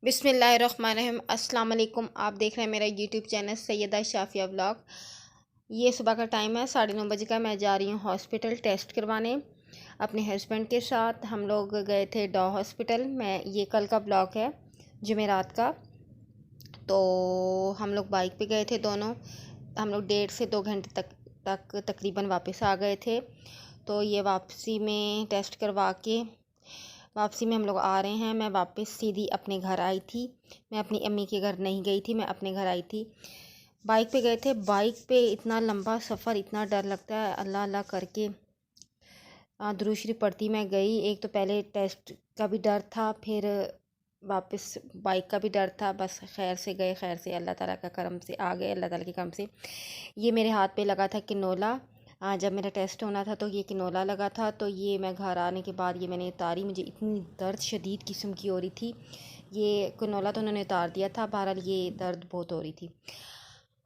बिस्मिल्लाहिर्रहमानिर्रहीम। अस्सलाम वालेकुम। आप देख रहे हैं मेरा YouTube channel Syeda Shafia vlog. ये सुबह का टाइम है, 9:30 बजे का। मैं जा रही हूँ हॉस्पिटल टेस्ट करवाने अपने हस्बैंड के साथ। हम लोग गए थे डॉ हॉस्पिटल। ये कल का ब्लॉग है, जुमेरात का। तो हम लोग बाइक पे गए थे दोनों। हम लोग 1.5 से 2 घंटे तक तकरीबन वापस आ गए थे। तो ये वापसी में टेस्ट करवा के वापसी में हम लोग आ रहे हैं। मैं वापस सीधी अपने घर आई थी। मैं अपनी अम्मी के घर नहीं गई थी, मैं अपने घर आई थी। बाइक पे गए थे। बाइक पे इतना लंबा सफ़र, इतना डर लगता है। अल्लाह अल्लाह करके दुरूद शरीफ पढ़ती मैं गई। एक तो पहले टेस्ट का भी डर था, फिर वापस बाइक का भी डर था। बस खैर से गए, खैर से अल्लाह ताला का करम से आ गए, अल्लाह ताला के करम से। ये मेरे हाथ पे लगा था किनोला। जब मेरा टेस्ट होना था तो ये किनोला लगा था। तो ये मैं घर आने के बाद ये मैंने उतारी। मुझे इतनी दर्द शदीद किस्म की हो रही थी। ये किनोला तो उन्होंने उतार दिया था, बहरहाल ये दर्द बहुत हो रही थी।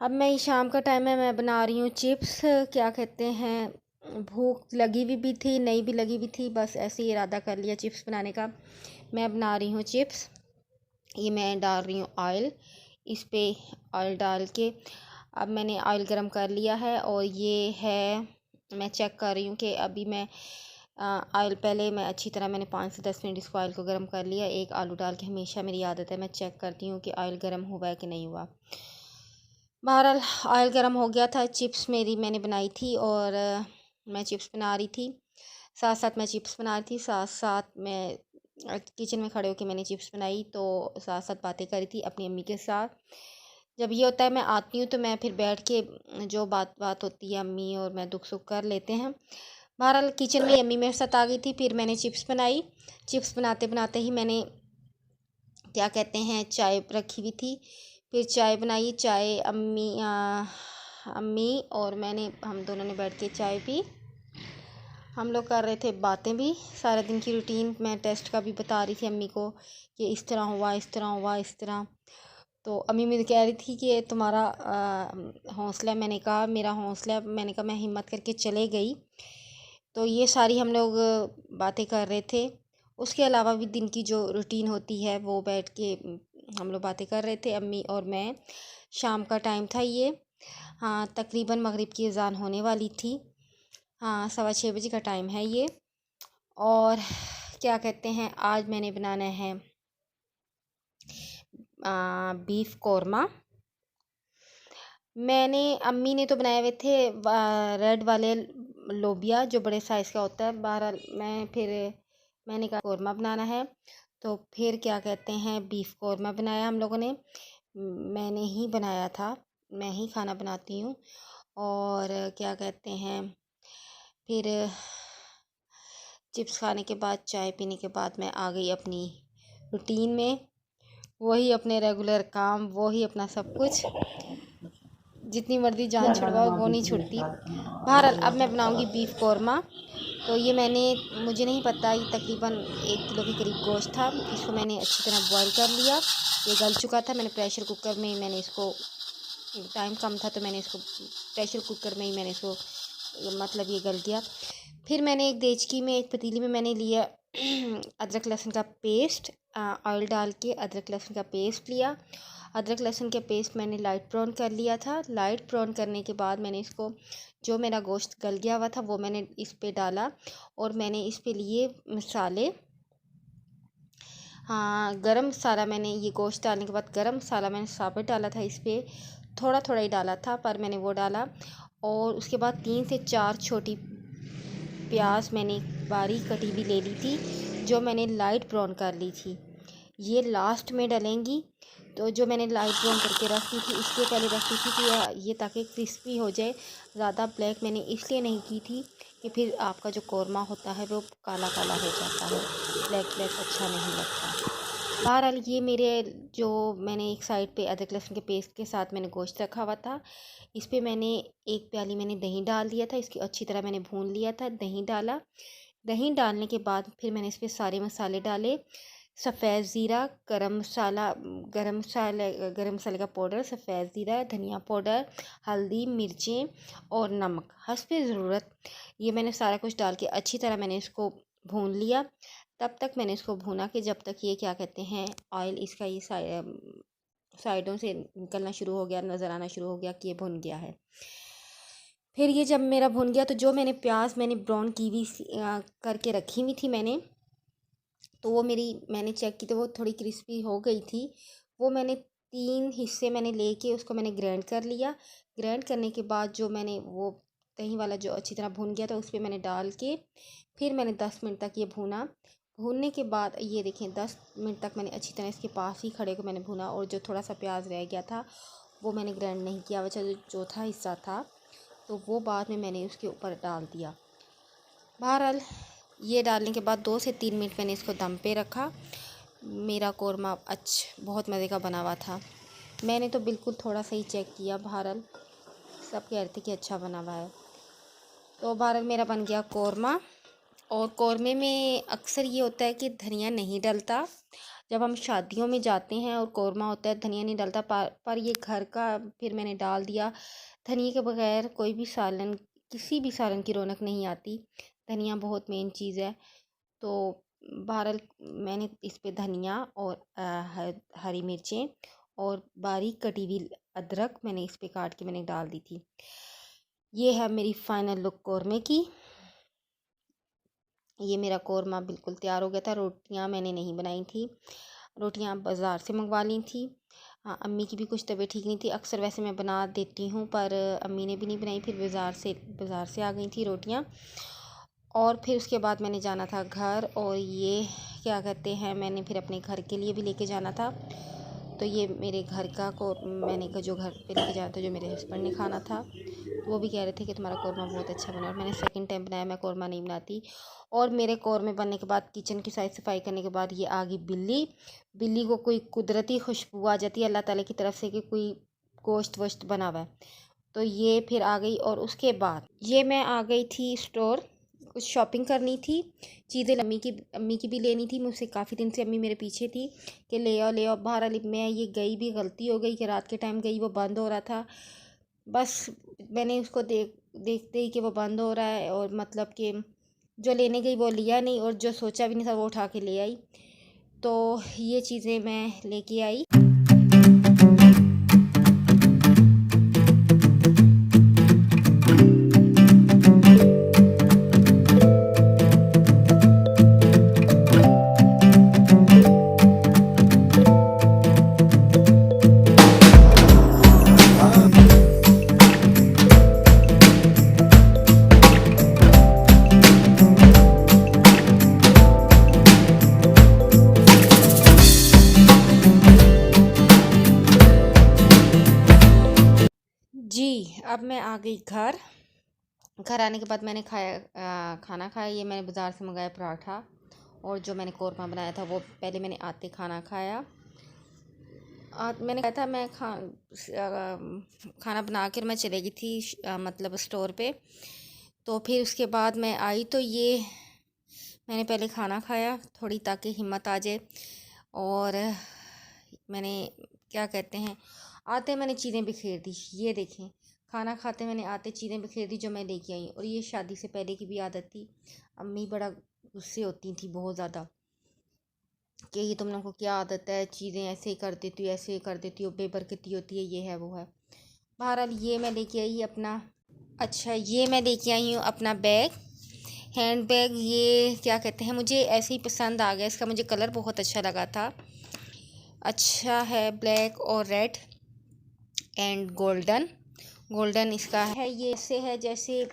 अब मैं, ये शाम का टाइम है, मैं बना रही हूँ चिप्स। क्या कहते हैं, भूख लगी हुई भी थी, नहीं भी लगी हुई थी, बस ऐसे ही इरादा कर लिया चिप्स बनाने का। मैं बना रही हूँ चिप्स। ये मैं डाल रही हूँ ऑयल। इस पे ऑयल डाल के अब मैंने ऑयल गरम कर लिया है। और ये है, मैं चेक कर रही हूँ कि अभी मैं ऑयल, पहले मैं अच्छी तरह मैंने 5 से 10 मिनट इसको ऑयल को गर्म कर लिया। एक आलू डाल के हमेशा मेरी आदत है, मैं चेक करती हूँ कि ऑयल गर्म हुआ है कि नहीं हुआ। बहरहाल ऑयल गर्म हो गया था। चिप्स मेरी मैंने बनाई थी और मैं चिप्स बना रही थी। साथ साथ मैं चिप्स बना रही थी, साथ साथ मैं किचन में खड़े होकर मैंने चिप्स बनाई। तो साथ साथ बातें करी थी अपनी अम्मी के साथ। जब ये होता है, मैं आती हूँ तो मैं फिर बैठ के जो बात बात होती है, अम्मी और मैं दुख सुख कर लेते हैं। बहरहाल किचन में अम्मी मेरे साथ आ गई थी, फिर मैंने चिप्स बनाई। चिप्स बनाते बनाते ही मैंने, क्या कहते हैं, चाय रखी हुई थी। फिर चाय बनाई। चाय अम्मी और मैंने, हम दोनों ने बैठ के चाय पी। हम लोग कर रहे थे बातें भी, सारे दिन की रूटीन। मैं टेस्ट का भी बता रही थी अम्मी को कि इस तरह हुआ, इस तरह हुआ, इस तरह। तो अम्मी मुझे कह रही थी कि तुम्हारा हौसला है। मैंने कहा मेरा हौसला है। मैंने कहा मैं हिम्मत करके चले गई। तो ये सारी हम लोग बातें कर रहे थे। उसके अलावा भी दिन की जो रूटीन होती है वो बैठ के हम लोग बातें कर रहे थे, अम्मी और मैं। शाम का टाइम था ये। हाँ, तकरीबन मगरिब की अज़ान होने वाली थी। हाँ, 6:15 बजे का टाइम है ये। और क्या कहते हैं, आज मैंने बनाना है बीफ कौरमा। अम्मी ने तो बनाए हुए थे रेड वाले लोबिया, जो बड़े साइज़ का होता है। बहरहाल मैंने कहा कौरमा बनाना है, तो फिर क्या कहते हैं, बीफ कौरमा बनाया हम लोगों ने। मैंने ही बनाया था, मैं ही खाना बनाती हूँ। और क्या कहते हैं, फिर चिप्स खाने के बाद, चाय पीने के बाद मैं आ गई अपनी रूटीन में। वही अपने रेगुलर काम, वही अपना सब कुछ। जितनी मर्ज़ी जान छुड़वाओ वो नहीं छुड़ती। बहरहाल अब मैं बनाऊंगी बीफ कौरमा। तो ये मुझे नहीं पता, ये तकरीबन 1 किलो के करीब गोश्त था। इसको मैंने अच्छी तरह बॉईल कर लिया। ये गल चुका था। मैंने प्रेशर कुकर में ही मैंने इसको, टाइम कम था तो मैंने इसको प्रेशर कुकर में ही मैंने इसको, मतलब ये गल गया। फिर मैंने एक देचकी में, एक पतीली में मैंने लिया अदरक लहसुन का पेस्ट। ऑयल डाल के अदरक लहसुन का पेस्ट लिया। अदरक लहसुन के पेस्ट मैंने लाइट ब्राउन कर लिया था। लाइट ब्राउन करने के बाद मैंने इसको, जो मेरा गोश्त गल गया हुआ था वो मैंने इस पे डाला। और मैंने इस पे लिए मसाले। हाँ, गरम मसाला, मैंने ये गोश्त डालने के बाद गरम मसाला मैंने साबुत डाला था। इस पर थोड़ा थोड़ा ही डाला था, पर मैंने वो डाला। और उसके बाद 3 से 4 छोटी प्याज मैंने बारीक कटी हुई ले ली थी, जो मैंने लाइट ब्राउन कर ली थी। ये लास्ट में डलेंगी। तो जो मैंने लाइट ब्राउन करके रखी थी, इसलिए पहले रखी थी कि ये ताकि क्रिस्पी हो जाए। ज़्यादा ब्लैक मैंने इसलिए नहीं की थी कि फिर आपका जो कौरमा होता है वो काला काला हो जाता है, ब्लैक ब्लैक अच्छा नहीं लगता। बहरहाल ये मेरे, जो मैंने एक साइड पे अदरक लहसुन के पेस्ट के साथ मैंने गोश्त रखा हुआ था, इस पे मैंने 1 प्याली मैंने दही डाल दिया था। इसकी अच्छी तरह मैंने भून लिया था। दही डाला। दही डालने के बाद फिर मैंने इस पर सारे मसाले डाले। सफ़ेद ज़ीरा, गरम मसाले का पाउडर, सफ़ेद ज़ीरा, धनिया पाउडर, हल्दी, मिर्चें और नमक हस्बे ज़रूरत। ये मैंने सारा कुछ डाल के अच्छी तरह मैंने इसको भून लिया। तब तक मैंने इसको भूना कि जब तक ये क्या कहते हैं ऑयल इसका ये साइडों से निकलना शुरू हो गया, नज़र आना शुरू हो गया कि ये भुन गया है। फिर ये जब मेरा भुन गया तो जो मैंने प्याज मैंने ब्राउन की हुई करके रखी हुई थी तो वो मैंने चेक की तो वो थोड़ी क्रिस्पी हो गई थी। वो मैंने 3 हिस्से मैंने लेके उसको मैंने ग्राइंड कर लिया। ग्राइंड करने के बाद जो मैंने वो दही वाला जो अच्छी तरह भून गया था उस पर मैंने डाल के फिर मैंने 10 मिनट तक ये भूना। भूनने के बाद ये देखें 10 मिनट तक मैंने अच्छी तरह इसके पास ही खड़े को मैंने भूना, और जो थोड़ा सा प्याज रह गया था वो मैंने ग्राइंड नहीं किया, बचा जो चौथा हिस्सा था तो वो बाद में मैंने उसके ऊपर डाल दिया। बहरहाल ये डालने के बाद 2 से 3 मिनट मैंने इसको दम पे रखा। मेरा कौरमा बहुत मज़े का बना हुआ था। मैंने तो बिल्कुल थोड़ा सा ही चेक किया, बहरहाल सब कह रहे थे कि अच्छा बना हुआ है। तो बहरहाल मेरा बन गया कौरमा। और कौरमे में अक्सर ये होता है कि धनिया नहीं डलता। जब हम शादियों में जाते हैं और कौरमा होता है धनिया नहीं डलता, पर ये घर का फिर मैंने डाल दिया। धनिया के बगैर कोई भी सालन, किसी भी सालन की रौनक नहीं आती। धनिया बहुत मेन चीज़ है। तो बहरहाल मैंने इस पे धनिया और हरी मिर्चें और बारीक कटी हुई अदरक मैंने इस पे काट के मैंने डाल दी थी। ये है मेरी फाइनल लुक कौरमे की। ये मेरा कौरमा बिल्कुल तैयार हो गया था। रोटियां मैंने नहीं बनाई थी, रोटियां बाज़ार से मंगवा ली थी। हाँ, अम्मी की भी कुछ तबीयत ठीक नहीं थी। अक्सर वैसे मैं बना देती हूँ पर अम्मी ने भी नहीं बनाई, फिर बाज़ार से आ गई थी रोटियां। और फिर उसके बाद मैंने जाना था घर, और ये क्या कहते हैं मैंने फिर अपने घर के लिए भी लेके जाना था। तो ये मेरे घर का मैंने जो घर पे लेके जाना था, जो मेरे हस्बैंड ने खाना था, तो वो भी कह रहे थे कि तुम्हारा कौरमा बहुत अच्छा बना। और मैंने सेकंड टाइम बनाया, मैं कौरमा नहीं बनाती। और मेरे कौरमे बनने के बाद किचन की साइड सफाई करने के बाद ये आ गई बिल्ली को कोई कुदरती खुशबू आ जाती है अल्लाह ताला की तरफ से कि कोई गोश्त वोश्त बना हुआ है, तो ये फिर आ गई। और उसके बाद ये मैं आ गई थी स्टोर, कुछ शॉपिंग करनी थी, चीज़ें अम्मी की भी लेनी थी। मुझसे काफ़ी दिन से अम्मी मेरे पीछे थी कि ले आओ बाहर। मैं ये गई भी, गलती हो गई कि रात के टाइम गई, वो बंद हो रहा था। बस मैंने उसको देखते ही कि वो बंद हो रहा है, और मतलब कि जो लेने गई वो लिया नहीं, और जो सोचा भी नहीं था वो उठा के ले आई। तो ये चीज़ें मैं लेके आई। जी, अब मैं आ गई घर आने के बाद मैंने खाना खाया। ये मैंने बाज़ार से मंगाया पराठा, और जो मैंने कौरमा बनाया था वो पहले मैंने आते खाना खाया। मैंने कहा था मैं खाना बना कर मैं चली गई थी मतलब स्टोर पे। तो फिर उसके बाद मैं आई तो ये मैंने पहले खाना खाया थोड़ी, ताकि हिम्मत आ जाए। और मैंने क्या कहते हैं आते मैंने चीज़ें बिखेर दी। ये देखें, खाना खाते मैंने आते चीज़ें बिखेर दी जो मैं लेके आई। और ये शादी से पहले की भी आदत थी। अम्मी बड़ा गुस्से होती थी बहुत ज़्यादा कि ये तुम लोगों को क्या आदत है, चीज़ें ऐसे ही कर देती हो, ऐसे ही कर देती हो, बेबरकती होती है, ये है वो है। बहरहाल ये मैं लेके आई अपना, अच्छा ये मैं लेके आई हूँ अपना बैग, हैंड बैग। ये क्या कहते हैं मुझे ऐसे ही पसंद आ गया, इसका मुझे कलर बहुत अच्छा लगा था। अच्छा है, ब्लैक और रेड एंड गोल्डन इसका है। ये ऐसे है जैसे,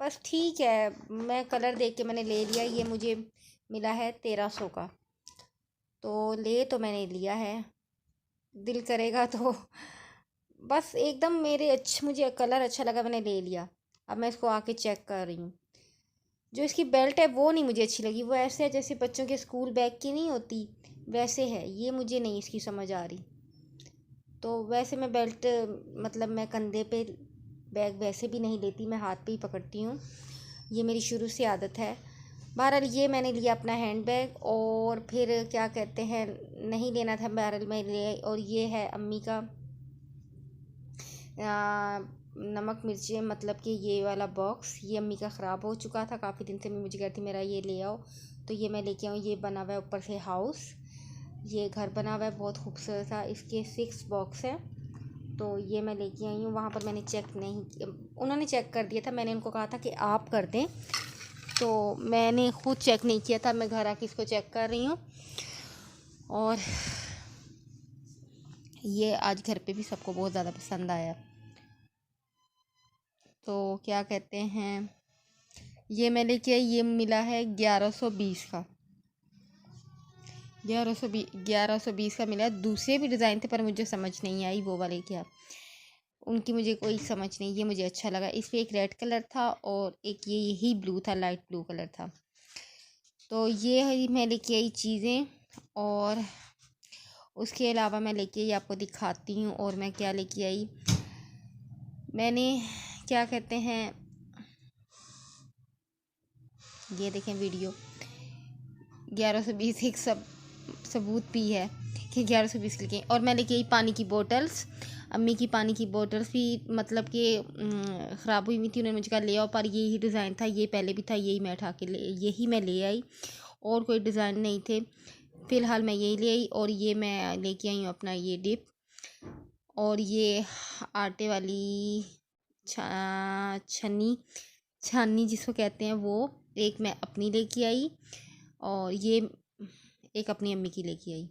बस ठीक है, मैं कलर देख के मैंने ले लिया। ये मुझे मिला है 1300 का, तो मैंने लिया है। दिल करेगा तो बस एकदम मुझे कलर अच्छा लगा, मैंने ले लिया। अब मैं इसको आके चेक कर रही हूँ। जो इसकी बेल्ट है वो नहीं मुझे अच्छी लगी। वो ऐसे है जैसे बच्चों के स्कूल बैग की नहीं होती, वैसे है। ये मुझे नहीं इसकी समझ आ रही। तो वैसे मैं बेल्ट मतलब मैं कंधे पे बैग वैसे भी नहीं लेती, मैं हाथ पे ही पकड़ती हूँ। ये मेरी शुरू से आदत है। बहरहाल ये मैंने लिया अपना हैंड बैग। और फिर क्या कहते हैं नहीं लेना था, बहरहाल मैं ले आई। और ये है अम्मी का नमक मिर्ची, मतलब कि ये वाला बॉक्स, ये अम्मी का ख़राब हो चुका था काफ़ी दिन से। मुझे कहती मेरा ये ले आओ, तो ये मैं लेके आऊँ। ये बना हुआ है ऊपर से हाउस, ये घर बना हुआ है बहुत खूबसूरत सा। इसके 6 बॉक्स है। तो ये मैं लेके आई हूँ। वहाँ पर मैंने चेक नहीं किया, उन्होंने चेक कर दिया था। मैंने उनको कहा था कि आप कर दें, तो मैंने खुद चेक नहीं किया था। मैं घर आके इसको चेक कर रही हूँ। और ये आज घर पे भी सबको बहुत ज़्यादा पसंद आया। तो क्या कहते हैं, ये मैं लेके आई, ये मिला है 1120 का। 1120 का मिला। दूसरे भी डिज़ाइन थे पर मुझे समझ नहीं आई वो वाले क्या, उनकी मुझे कोई समझ नहीं। ये मुझे अच्छा लगा। इस पर एक रेड कलर था और एक ये यही ब्लू था, लाइट ब्लू कलर था। तो ये मैं लेके आई चीज़ें। और उसके अलावा मैं लेके आई, आपको दिखाती हूँ। और मैं क्या लेके आई, मैंने क्या कहते हैं, ये देखें वीडियो। 1120 एक सबूत भी है कि 1120 लेके। और मैं लेके आई पानी की बोटल्स। अम्मी की पानी की बोटल्स भी मतलब कि ख़राब हुई हुई थी। उन्होंने मुझे कहा ले आओ, पर यही डिज़ाइन था, ये पहले भी था, यही मैं उठा के यही मैं ले आई। और कोई डिज़ाइन नहीं थे। फ़िलहाल मैं यही ले आई। और ये मैं लेके आई हूँ अपना ये डिप। और ये आटे वाली छाननी जिसको कहते हैं, वो एक मैं अपनी लेके आई। और ये एक अपनी अम्मी की लेके आई।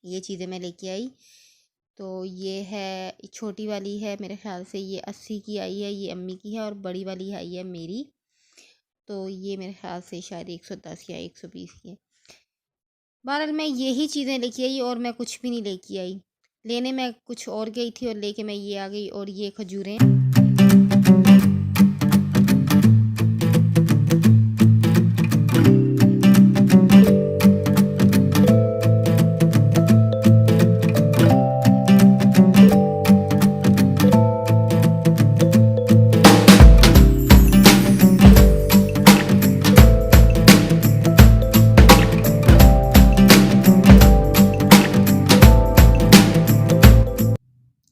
ये चीज़ें मैं लेके आई। तो ये है, छोटी वाली है मेरे ख़्याल से ये 80 की आई है, ये अम्मी की है। और बड़ी वाली आई है मेरी, तो ये मेरे ख़्याल से शायद 110 या 120 की है। बहरहाल मैं यही चीज़ें लेके आई और मैं कुछ भी नहीं लेके आई। लेने मैं कुछ और गई थी और लेके मैं ये आ गई। और ये खजूरें,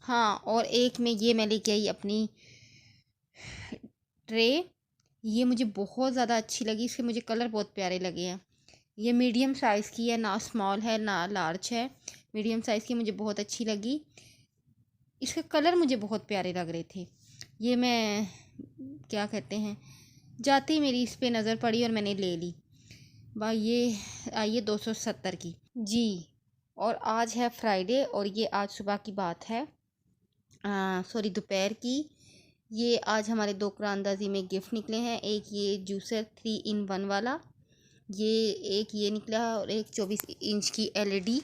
हाँ। और एक में ये मैं लेके आई अपनी ट्रे। ये मुझे बहुत ज़्यादा अच्छी लगी, इसके मुझे कलर बहुत प्यारे लगे हैं। ये मीडियम साइज़ की है, ना स्मॉल है ना लार्ज है, मीडियम साइज़ की मुझे बहुत अच्छी लगी। इसके कलर मुझे बहुत प्यारे लग रहे थे। ये मैं क्या कहते हैं, जाते ही मेरी इस पे नज़र पड़ी और मैंने ले ली। भाई ये आई है 270 की जी। और आज है फ्राइडे और ये आज सुबह की बात है, सॉरी दोपहर की। ये आज हमारे 2 कुरानदाजी में गिफ्ट निकले हैं। एक ये जूसर 3 in 1 वाला, ये एक ये निकला है। और एक 24 इंच की LED,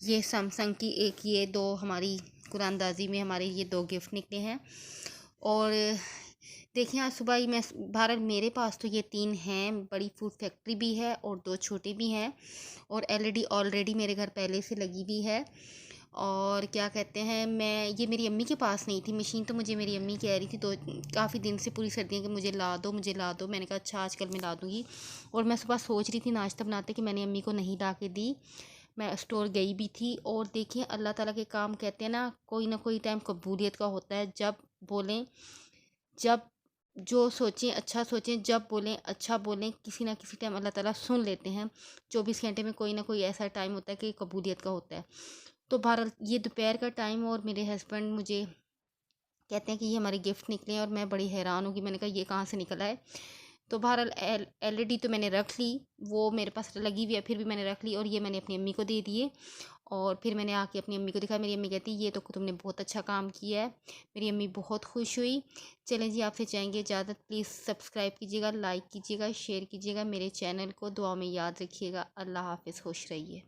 ये सैमसंग की। एक ये 2 हमारी कुरानदाजी में हमारे ये 2 गिफ्ट निकले हैं। और देखिए आज सुबह ही मैं भारत, मेरे पास तो ये 3 हैं। बड़ी फूड फैक्ट्री भी है और 2 छोटे भी हैं। और LED ऑलरेडी मेरे घर पहले से लगी हुई है। और क्या कहते हैं, मैं ये मेरी अम्मी के पास नहीं थी मशीन, तो मुझे मेरी अम्मी कह रही थी तो काफ़ी दिन से, पूरी सर्दियाँ, कि मुझे ला दो, मुझे ला दो। मैंने कहा अच्छा आजकल मैं ला दूँगी। और मैं सुबह सोच रही थी नाश्ता बनाते कि मैंने अम्मी को नहीं ला के दी। मैं स्टोर गई भी थी। और देखिए अल्लाह ताला के काम कहते हैं ना कोई टाइम कबूलियत का होता है। जब बोलें, जब जो सोचें अच्छा सोचें, जब बोलें अच्छा बोलें, किसी ना किसी टाइम अल्लाह ताला सुन लेते हैं। 24 घंटे में कोई ना कोई ऐसा टाइम होता है कि कबूलियत का होता है। तो बहरहाल ये दोपहर का टाइम, और मेरे हस्बैंड मुझे कहते हैं कि ये हमारे गिफ्ट निकले हैं। और मैं बड़ी हैरान हूँ कि मैंने कहा ये कहाँ से निकला है। तो बहरहाल LED तो मैंने रख ली, वो मेरे पास लगी हुई है, फिर भी मैंने रख ली। और ये मैंने अपनी अम्मी को दे दिए। और फिर मैंने आके अपनी अम्मी को दिखाया। मेरी अम्मी कहती ये तो तुमने बहुत अच्छा काम किया है। मेरी अम्मी बहुत खुश हुई। चलें जी, आपसे चाहेंगे इजाज़त। प्लीज़ सब्सक्राइब कीजिएगा, लाइक कीजिएगा, शेयर कीजिएगा मेरे चैनल को। दुआ में याद रखिएगा। अल्लाह हाफ़िज़, खुश रहिए।